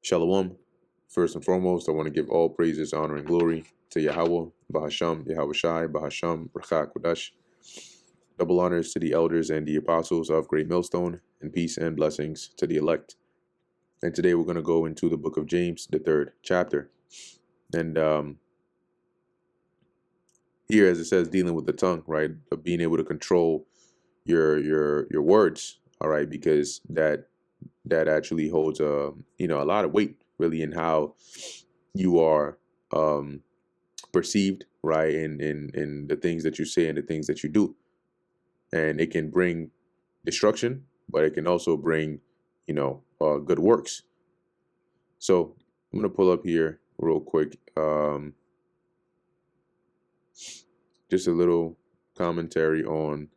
Shalom. First and foremost, I want to give all praises, honor, and glory to Yahweh, Bahasham, Yahweh Shai, Bahasham, Rachak, Kodash. Double honors to the elders and the apostles of Great Millstone, and peace and blessings to the elect. And today we're going to go into the book of James, the 3rd chapter. And here, as it says, dealing with the tongue, right, of being able to control your words, all right, because that actually holds a lot of weight, really, in how you are perceived, right, in the things that you say and the things that you do. And it can bring destruction, but it can also bring good works. So I'm going to pull up here real quick just a little commentary on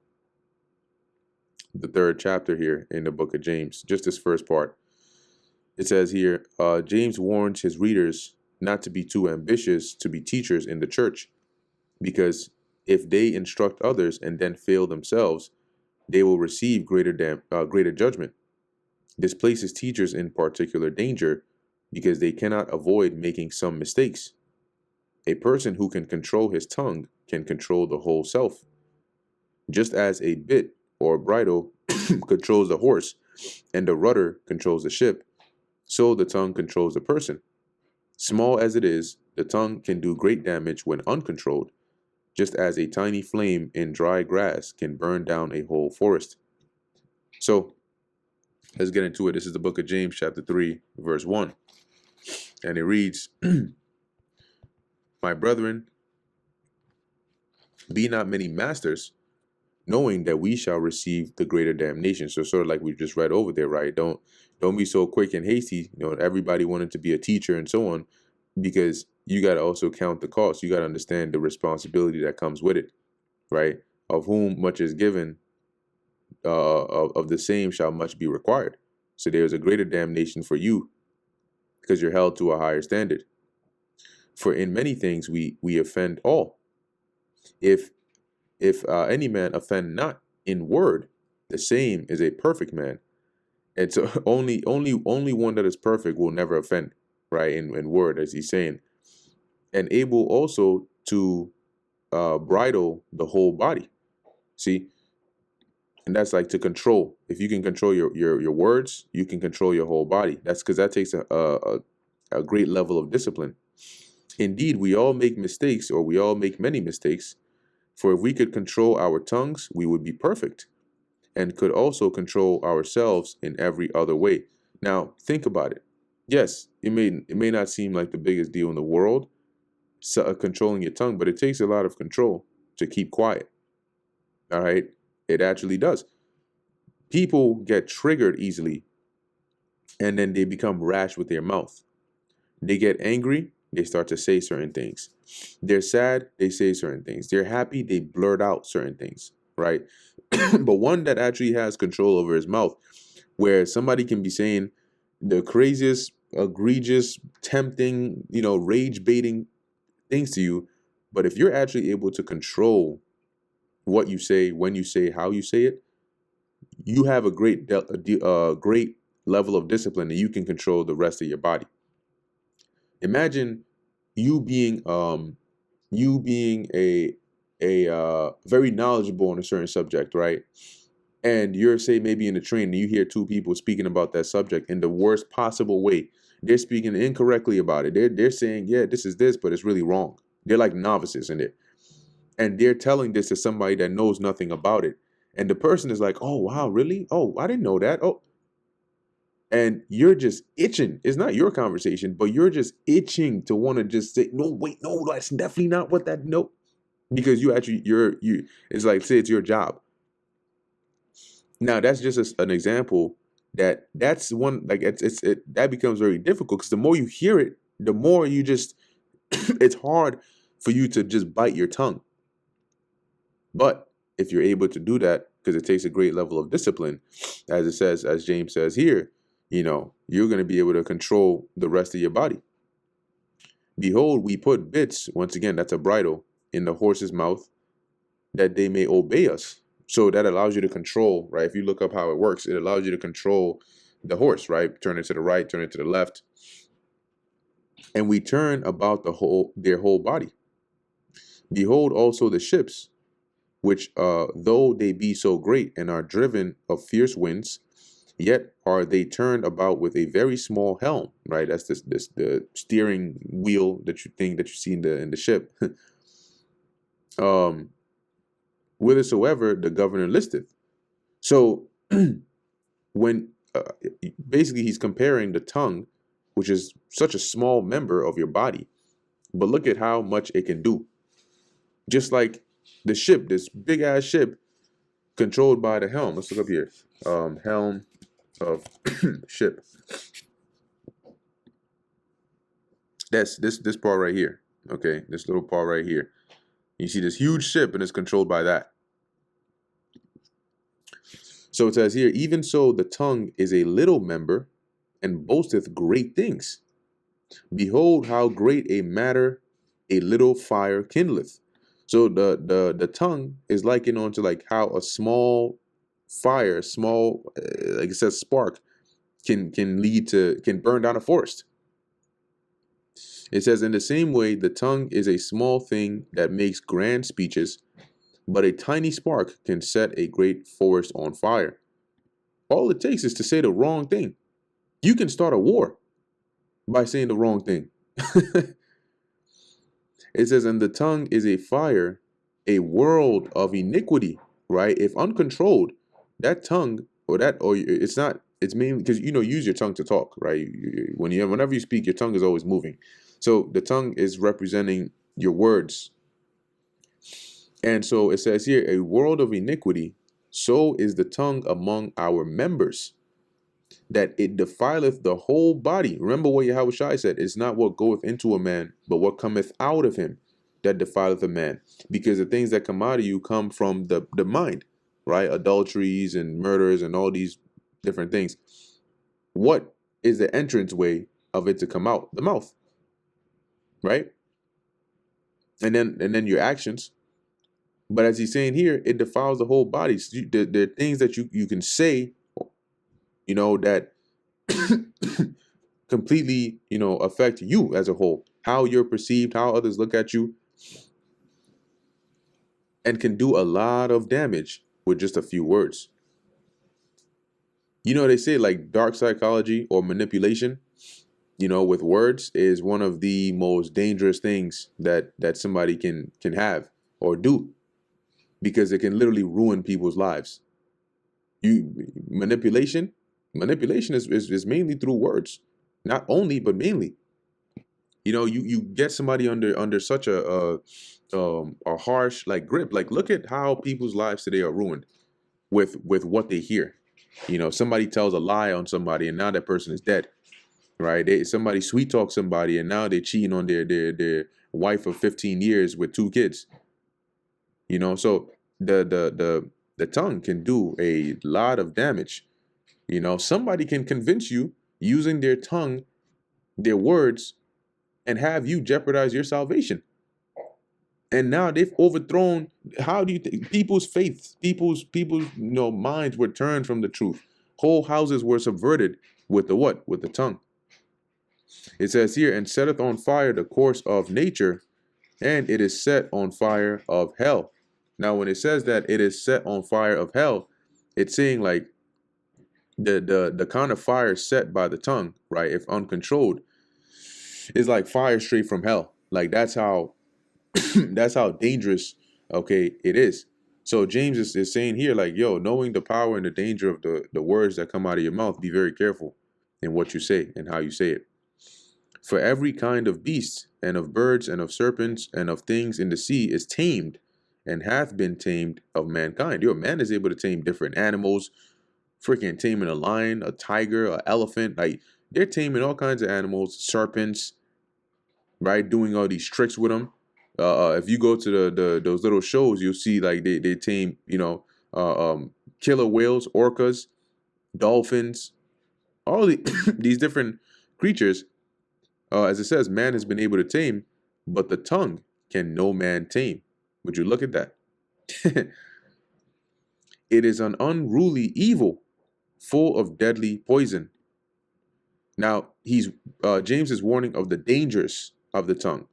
the 3rd chapter here in the book of James, just this first part. It says here, James warns his readers not to be too ambitious to be teachers in the church, because if they instruct others and then fail themselves, they will receive greater judgment. This places teachers in particular danger because they cannot avoid making some mistakes. A person who can control his tongue can control the whole self. Just as a bit or bridle controls the horse and the rudder controls the ship, so the tongue controls the person. Small as it is, the tongue can do great damage when uncontrolled, just as a tiny flame in dry grass can burn down a whole forest. So let's get into it. This is the book of James, chapter 3, verse 1. And it reads, My brethren, be not many masters, knowing that we shall receive the greater damnation. So sort of like we just read over there, right? Don't be so quick and hasty. Everybody wanted to be a teacher and so on, because you got to also count the cost. You got to understand the responsibility that comes with it, right? Of whom much is given, of the same shall much be required. So there's a greater damnation for you because you're held to a higher standard. For in many things we offend all. If any man offend not in word, the same is a perfect man. And so only one that is perfect will never offend, right? In word, as he's saying, and able also to bridle the whole body. See, and that's like to control. If you can control your words, you can control your whole body. That's because that takes a great level of discipline. Indeed, we all make mistakes, or we all make many mistakes. For if we could control our tongues, we would be perfect, and could also control ourselves in every other way. Now, think about it. Yes, it may not seem like the biggest deal in the world, controlling your tongue, but it takes a lot of control to keep quiet. All right? It actually does. People get triggered easily, and then they become rash with their mouth. They get angry, they start to say certain things. They're sad, they say certain things. They're happy, they blurt out certain things, right? But one that actually has control over his mouth, where somebody can be saying the craziest, egregious, tempting, rage-baiting things to you, but if you're actually able to control what you say, when you say, how you say it, you have a great level of discipline, and you can control the rest of your body. Imagine you being a very knowledgeable on a certain subject, right? And you're, say, maybe in a train, and you hear two people speaking about that subject in the worst possible way. They're speaking incorrectly about it. They're saying, yeah, this is this, but it's really wrong. They're like novices in it. And they're telling this to somebody that knows nothing about it. And the person is like, oh, wow, really? Oh, I didn't know that. Oh. And you're just itching. It's not your conversation, but you're just itching to want to just say, no, wait, no, that's definitely not what that, no. Because you it's like, say it's your job. Now, that's just an example that's one, like, that becomes very difficult, because the more you hear it, the more you just, it's hard for you to just bite your tongue. But if you're able to do that, because it takes a great level of discipline, as James says here, you're going to be able to control the rest of your body. Behold, we put bits, once again, that's a bridle, in the horse's mouth, that they may obey us. So that allows you to control, right? If you look up how it works, it allows you to control the horse, right? Turn it to the right, turn it to the left, and we turn about their whole body. Behold also the ships, which though they be so great and are driven of fierce winds, yet are they turned about with a very small helm, right? That's this the steering wheel that you see in the ship. um, Whithersoever the governor listeth. So when basically he's comparing the tongue, which is such a small member of your body, but look at how much it can do. Just like the ship, this big ass ship controlled by the helm. Let's look up here. Helm of ship. That's this part right here. Okay, this little part right here. You see this huge ship and it's controlled by that. So it says here, even so the tongue is a little member and boasteth great things. Behold how great a matter a little fire kindleth. So the tongue is likened on to like how a small fire, small like it says spark, can burn down a forest. It says in the same way the tongue is a small thing that makes grand speeches, but a tiny spark can set a great forest on fire. All it takes is to say the wrong thing. You can start a war by saying the wrong thing. It says, and the tongue is a fire, a world of iniquity, right? If uncontrolled, that tongue or it's not, it's mainly because, use your tongue to talk, right? Whenever you speak, your tongue is always moving. So the tongue is representing your words. And so it says here, a world of iniquity, so is the tongue among our members, that it defileth the whole body. Remember what Yahushua said, it's not what goeth into a man, but what cometh out of him that defileth a man. Because the things that come out of you come from the mind, right? Adulteries and murders and all these different things. What is the entrance way of it to come out? The mouth, right? And then your actions. But as he's saying here, it defiles the whole body. So there are things that you can say, that completely, affect you as a whole, how you're perceived, how others look at you, and can do a lot of damage with just a few words. They say like dark psychology or manipulation, with words is one of the most dangerous things that somebody can have or do, because it can literally ruin people's lives. Manipulation is mainly through words. Not only, but mainly. You get somebody under such a harsh like grip. Like, look at how people's lives today are ruined with what they hear. Somebody tells a lie on somebody, and now that person is dead, right? Somebody sweet talks somebody, and now they're cheating on their wife of 15 years with 2 kids. So the tongue can do a lot of damage. Somebody can convince you using their tongue, their words, and have you jeopardize your salvation. And now they've overthrown. How do you think people's faith, people's minds were turned from the truth? Whole houses were subverted with the what? With the tongue. It says here, and setteth on fire the course of nature, and it is set on fire of hell. Now, when it says that it is set on fire of hell, it's saying like the kind of fire set by the tongue, right? If uncontrolled, is like fire straight from hell. Like that's how that's how dangerous, okay, it is. So James is saying here, like, yo, knowing the power and the danger of the words that come out of your mouth, be very careful in what you say and how you say it. For every kind of beast and of birds and of serpents and of things in the sea is tamed and hath been tamed of mankind. Man is able to tame different animals, freaking taming a lion, a tiger, an elephant. Like, they're taming all kinds of animals, serpents, right? Doing all these tricks with them. If you go to those little shows, you'll see like they tame, killer whales, orcas, dolphins, all these different creatures. As it says, man has been able to tame, but the tongue can no man tame. Would you look at that? It is an unruly evil, full of deadly poison. Now, James is warning of the dangers of the tongue,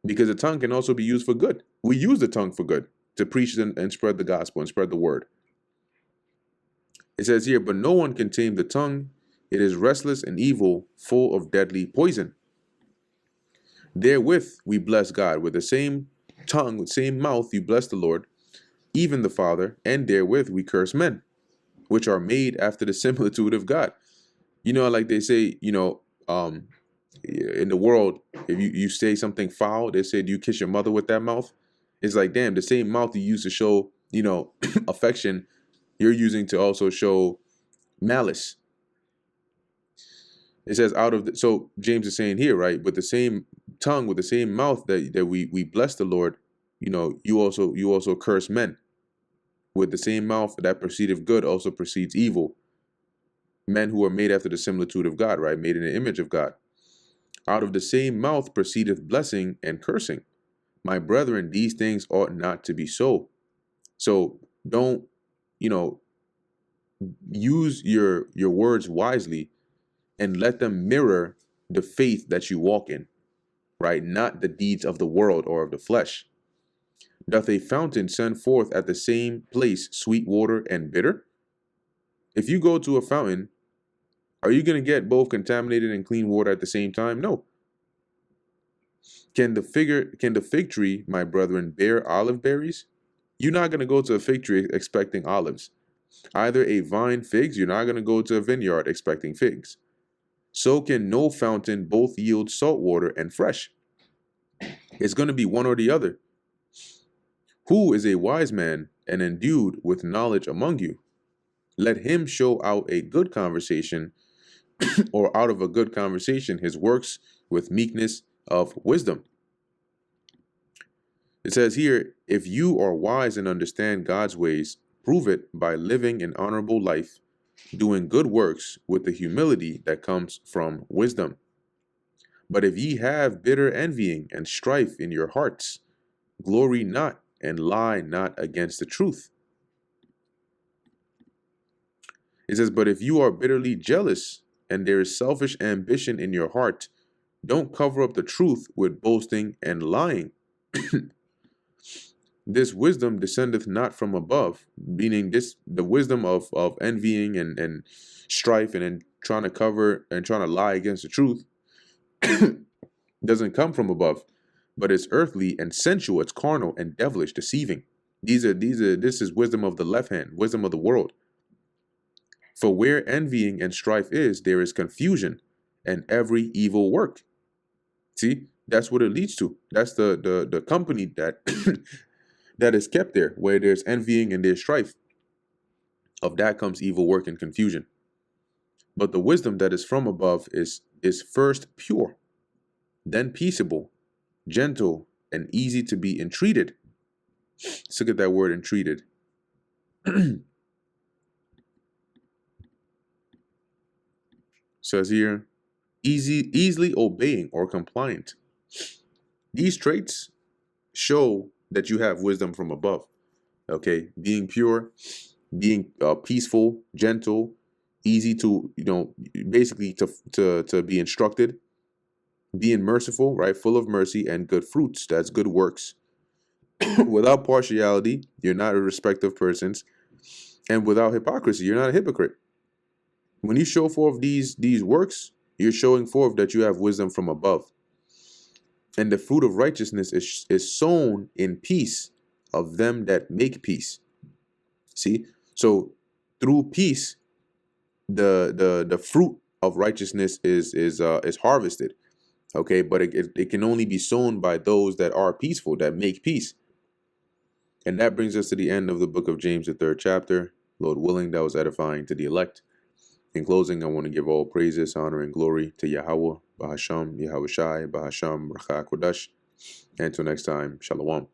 because the tongue can also be used for good. We use the tongue for good, to preach and spread the gospel and spread the word. It says here, but no one can tame the tongue. It is restless and evil, full of deadly poison. Therewith we bless God. With the same tongue, with the same mouth, you bless the Lord, even the Father, and therewith we curse men, which are made after the similitude of God. Like they say, in the world, if you say something foul, they say, do you kiss your mother with that mouth? It's like, damn, the same mouth you use to show, affection, you're using to also show malice. It says so James is saying here, right, with the same tongue, with the same mouth that we bless the Lord, you also curse men. With the same mouth that proceedeth good also proceeds evil. Men who are made after the similitude of God, right, made in the image of God. Out of the same mouth proceedeth blessing and cursing. My brethren, these things ought not to be so. So don't, use your words wisely, and let them mirror the faith that you walk in, right? Not the deeds of the world or of the flesh. Doth a fountain send forth at the same place sweet water and bitter? If you go to a fountain, are you going to get both contaminated and clean water at the same time? No. Can the fig tree, my brethren, bear olive berries? You're not going to go to a fig tree expecting olives. Either a vine figs, you're not going to go to a vineyard expecting figs. So can no fountain both yield salt water and fresh. It's going to be one or the other. Who is a wise man and endued with knowledge among you? Let him show out a good conversation, or out of a good conversation his works with meekness of wisdom. It says here, if you are wise and understand God's ways, prove it by living an honorable life, doing good works with the humility that comes from wisdom. But if ye have bitter envying and strife in your hearts, glory not and lie not against the truth. It says, but if you are bitterly jealous and there is selfish ambition in your heart, don't cover up the truth with boasting and lying. This wisdom descendeth not from above, meaning the wisdom of envying and strife, and then trying to cover and trying to lie against the truth, doesn't come from above, but it's earthly and sensual, it's carnal and devilish, deceiving. This is wisdom of the left hand, wisdom of the world. For where envying and strife is, there is confusion and every evil work. See, that's what it leads to. That's the company that that is kept there, where there's envying and there's strife. Of that comes evil work and confusion. But the wisdom that is from above is first pure, then peaceable, gentle, and easy to be entreated. Let's look at that word, entreated. Says here, easily obeying or compliant. These traits show that you have wisdom from above. Okay, being pure, being peaceful, gentle, easy to, basically to be instructed, being merciful, right, full of mercy and good fruits, that's good works, without partiality, you're not a respecter of persons, and without hypocrisy, you're not a hypocrite. When you show forth these works, you're showing forth that you have wisdom from above. And the fruit of righteousness is sown in peace of them that make peace. See, so through peace, the fruit of righteousness is harvested. Okay, but it can only be sown by those that are peaceful, that make peace. And that brings us to the end of the book of James, the 3rd chapter. Lord willing, that was edifying to the elect. In closing, I want to give all praises, honor, and glory to Yahweh, Bahasham, Yahweh Shai, Bahasham, Racha Kodash. And until next time, Shalom.